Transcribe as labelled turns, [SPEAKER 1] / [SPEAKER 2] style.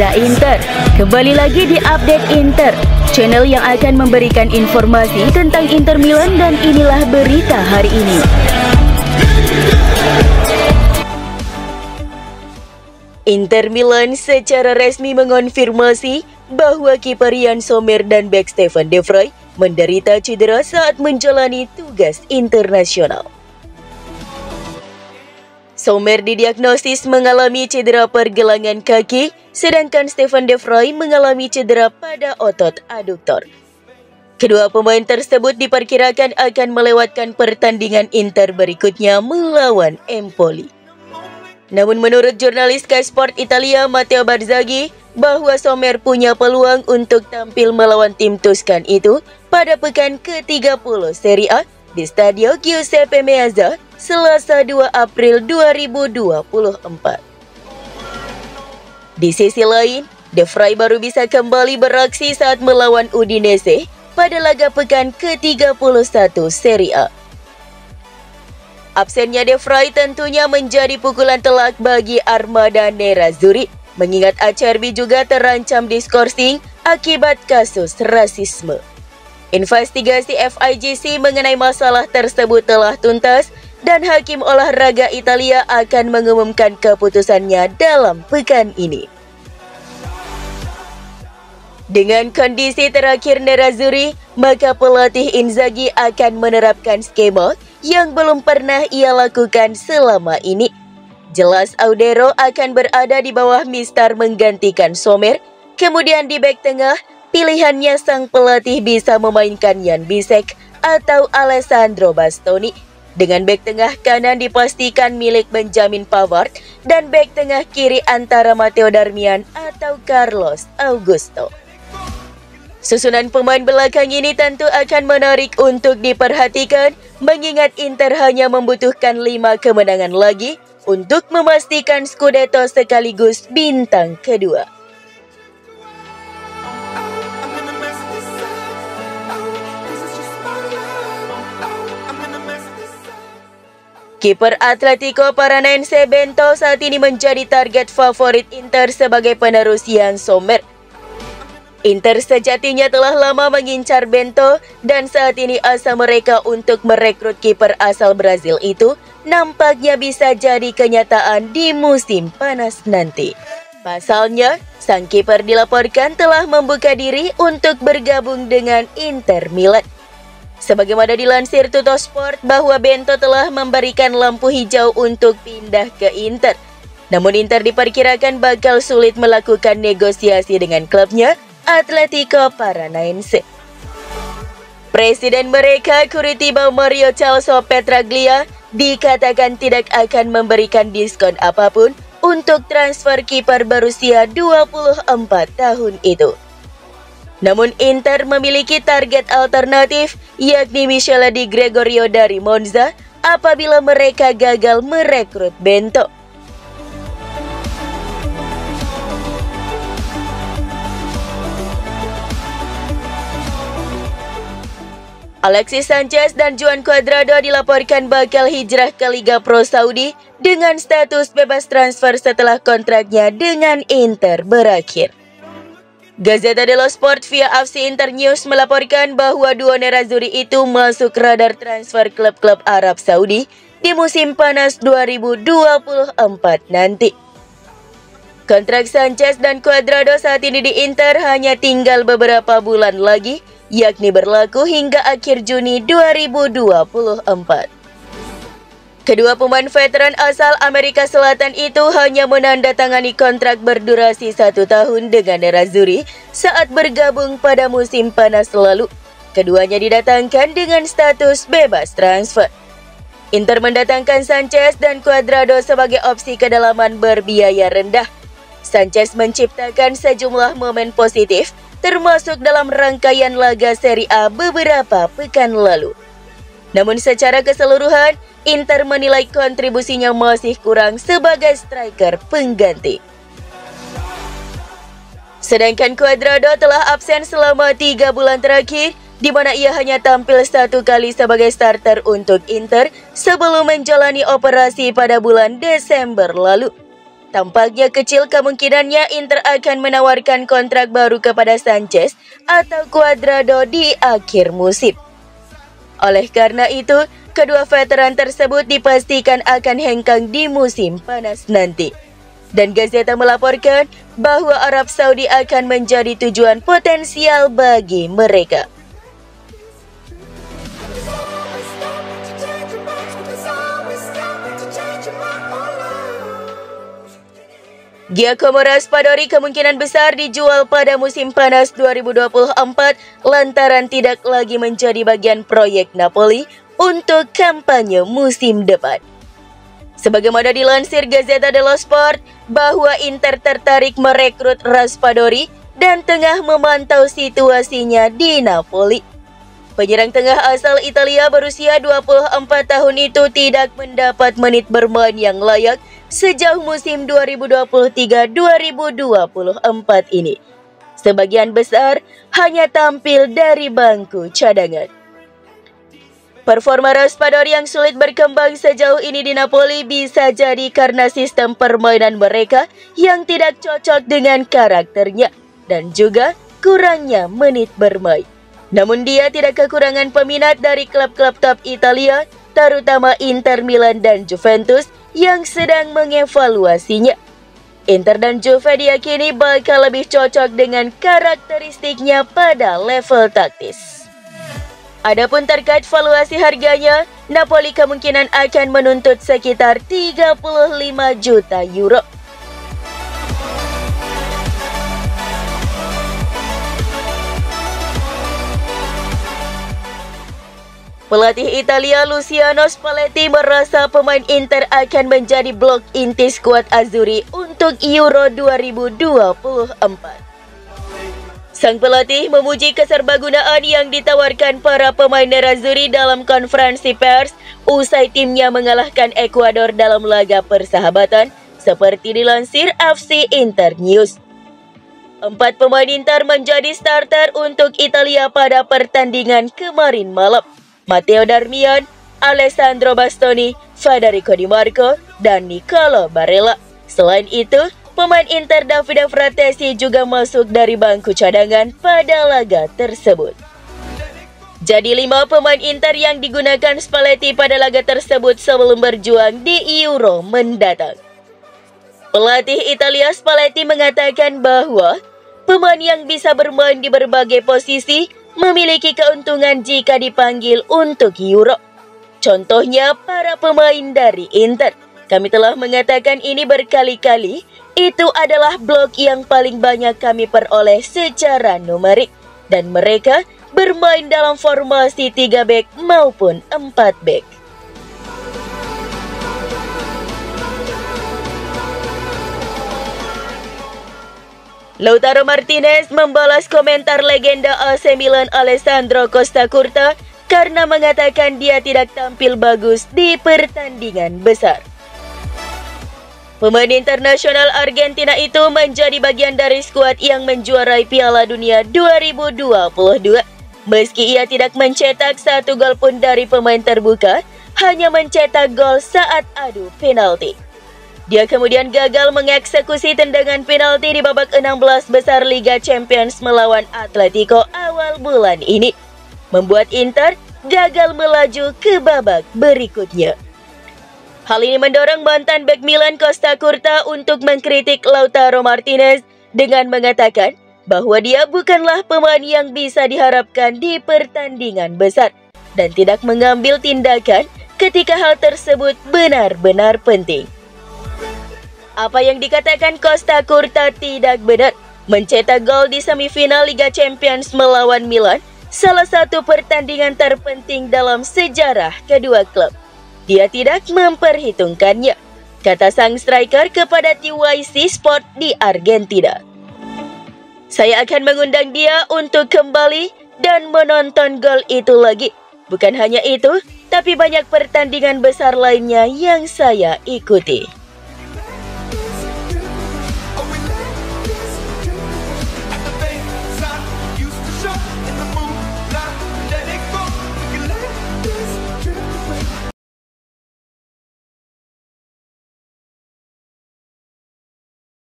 [SPEAKER 1] Gaza Inter. Kembali lagi di Update Inter, channel yang akan memberikan informasi tentang Inter Milan, dan inilah berita hari ini. Inter Milan secara resmi mengonfirmasi bahwa kiper Yann Sommer dan bek Stefan De Vrij menderita cedera saat menjalani tugas internasional. Sommer didiagnosis mengalami cedera pergelangan kaki, sedangkan Stefan De Vrij mengalami cedera pada otot aduktor. Kedua pemain tersebut diperkirakan akan melewatkan pertandingan Inter berikutnya melawan Empoli. Namun menurut jurnalis Sky Sport Italia Matteo Barzagli, bahwa Sommer punya peluang untuk tampil melawan tim Tuscan itu pada pekan ke-30 Serie A di Stadio Giuseppe Meazza, Selasa 2 April 2024. Di sisi lain, De Vrij baru bisa kembali beraksi saat melawan Udinese pada laga pekan ke-31 Serie A. Absennya De Vrij tentunya menjadi pukulan telak bagi armada Nerazzurri, mengingat Acerbi juga terancam diskorsing akibat kasus rasisme. Investigasi FIGC mengenai masalah tersebut telah tuntas, dan Hakim Olahraga Italia akan mengumumkan keputusannya dalam pekan ini. Dengan kondisi terakhir Nerazzurri, maka pelatih Inzaghi akan menerapkan skema yang belum pernah ia lakukan selama ini. Jelas Audero akan berada di bawah Mistar menggantikan Sommer. Kemudian di bek tengah, pilihannya sang pelatih bisa memainkan Jan Bisek atau Alessandro Bastoni. Dengan bek tengah kanan dipastikan milik Benjamin Pavard, dan bek tengah kiri antara Matteo Darmian atau Carlos Augusto. Susunan pemain belakang ini tentu akan menarik untuk diperhatikan, mengingat Inter hanya membutuhkan 5 kemenangan lagi untuk memastikan Scudetto sekaligus bintang kedua. Kiper Atletico Paranaense Bento saat ini menjadi target favorit Inter sebagai penerus Yann Sommer. Inter sejatinya telah lama mengincar Bento, dan saat ini asa mereka untuk merekrut kiper asal Brazil itu nampaknya bisa jadi kenyataan di musim panas nanti. Pasalnya, sang kiper dilaporkan telah membuka diri untuk bergabung dengan Inter Milan. Sebagaimana dilansir Tuttosport bahwa Bento telah memberikan lampu hijau untuk pindah ke Inter. Namun Inter diperkirakan bakal sulit melakukan negosiasi dengan klubnya, Atletico Paranaense. Presiden mereka, Curitiba Mario Celso Petraglia, dikatakan tidak akan memberikan diskon apapun untuk transfer kiper berusia 24 tahun itu. Namun Inter memiliki target alternatif, yakni Michele Di Gregorio dari Monza, apabila mereka gagal merekrut Bento. Alexis Sanchez dan Juan Cuadrado dilaporkan bakal hijrah ke Liga Pro Saudi dengan status bebas transfer setelah kontraknya dengan Inter berakhir. Gazzetta dello Sport via FC Inter News melaporkan bahwa duo Nerazzurri itu masuk radar transfer klub-klub Arab Saudi di musim panas 2024 nanti. Kontrak Sanchez dan Cuadrado saat ini di Inter hanya tinggal beberapa bulan lagi, yakni berlaku hingga akhir Juni 2024. Kedua pemain veteran asal Amerika Selatan itu hanya menandatangani kontrak berdurasi 1 tahun dengan Nerazzurri saat bergabung pada musim panas lalu. Keduanya didatangkan dengan status bebas transfer. Inter mendatangkan Sanchez dan Cuadrado sebagai opsi kedalaman berbiaya rendah. Sanchez menciptakan sejumlah momen positif, termasuk dalam rangkaian laga Serie A beberapa pekan lalu. Namun secara keseluruhan, Inter menilai kontribusinya masih kurang sebagai striker pengganti. Sedangkan Cuadrado telah absen selama 3 bulan terakhir, di mana ia hanya tampil 1 kali sebagai starter untuk Inter sebelum menjalani operasi pada bulan Desember lalu. Tampaknya kecil kemungkinannya Inter akan menawarkan kontrak baru kepada Sanchez atau Cuadrado di akhir musim. Oleh karena itu, kedua veteran tersebut dipastikan akan hengkang di musim panas nanti. Dan Gazeta melaporkan bahwa Arab Saudi akan menjadi tujuan potensial bagi mereka. Giacomo Raspadori kemungkinan besar dijual pada musim panas 2024 lantaran tidak lagi menjadi bagian proyek Napoli untuk kampanye musim depan. Sebagaimana dilansir Gazzetta dello Sport bahwa Inter tertarik merekrut Raspadori dan tengah memantau situasinya di Napoli. Penyerang tengah asal Italia berusia 24 tahun itu tidak mendapat menit bermain yang layak sejauh musim 2023-2024 ini. Sebagian besar hanya tampil dari bangku cadangan. Performa Raspadori yang sulit berkembang sejauh ini di Napoli bisa jadi karena sistem permainan mereka yang tidak cocok dengan karakternya dan juga kurangnya menit bermain. Namun dia tidak kekurangan peminat dari klub-klub top Italia, terutama Inter Milan dan Juventus yang sedang mengevaluasinya. Inter dan Juve diyakini bakal lebih cocok dengan karakteristiknya pada level taktis. Adapun terkait valuasi harganya, Napoli kemungkinan akan menuntut sekitar 35 juta euro. Pelatih Italia Luciano Spalletti merasa pemain Inter akan menjadi blok inti skuad Azzurri untuk Euro 2024. Sang pelatih memuji keserbagunaan yang ditawarkan para pemain Nerazzurri dalam konferensi pers usai timnya mengalahkan Ekuador dalam laga persahabatan seperti dilansir FC Internews. 4 pemain Inter menjadi starter untuk Italia pada pertandingan kemarin malam. Matteo Darmian, Alessandro Bastoni, Federico Di Marco, dan Nicolo Barella. Selain itu, pemain Inter Davide Fratesi juga masuk dari bangku cadangan pada laga tersebut. Jadi 5 pemain Inter yang digunakan Spalletti pada laga tersebut sebelum berjuang di Euro mendatang. Pelatih Italia Spalletti mengatakan bahwa pemain yang bisa bermain di berbagai posisi memiliki keuntungan jika dipanggil untuk Euro. Contohnya para pemain dari Inter. Kami telah mengatakan ini berkali-kali, itu adalah blok yang paling banyak kami peroleh secara numerik. Dan mereka bermain dalam formasi 3 bek maupun 4 bek. Lautaro Martinez membalas komentar legenda AC Milan Alessandro Costa Curta karena mengatakan dia tidak tampil bagus di pertandingan besar. Pemain internasional Argentina itu menjadi bagian dari skuad yang menjuarai Piala Dunia 2022. Meski ia tidak mencetak 1 gol pun dari pemain terbuka, hanya mencetak gol saat adu penalti. Dia kemudian gagal mengeksekusi tendangan penalti di babak 16 besar Liga Champions melawan Atletico awal bulan ini, membuat Inter gagal melaju ke babak berikutnya. Hal ini mendorong mantan bek Milan Costa Curta untuk mengkritik Lautaro Martinez dengan mengatakan bahwa dia bukanlah pemain yang bisa diharapkan di pertandingan besar dan tidak mengambil tindakan ketika hal tersebut benar-benar penting. Apa yang dikatakan Costa Curta tidak benar. Mencetak gol di semifinal Liga Champions melawan Milan, salah satu pertandingan terpenting dalam sejarah kedua klub. Dia tidak memperhitungkannya, kata sang striker kepada TYC Sport di Argentina. Saya akan mengundang dia untuk kembali dan menonton gol itu lagi. Bukan hanya itu, tapi banyak pertandingan besar lainnya yang saya ikuti.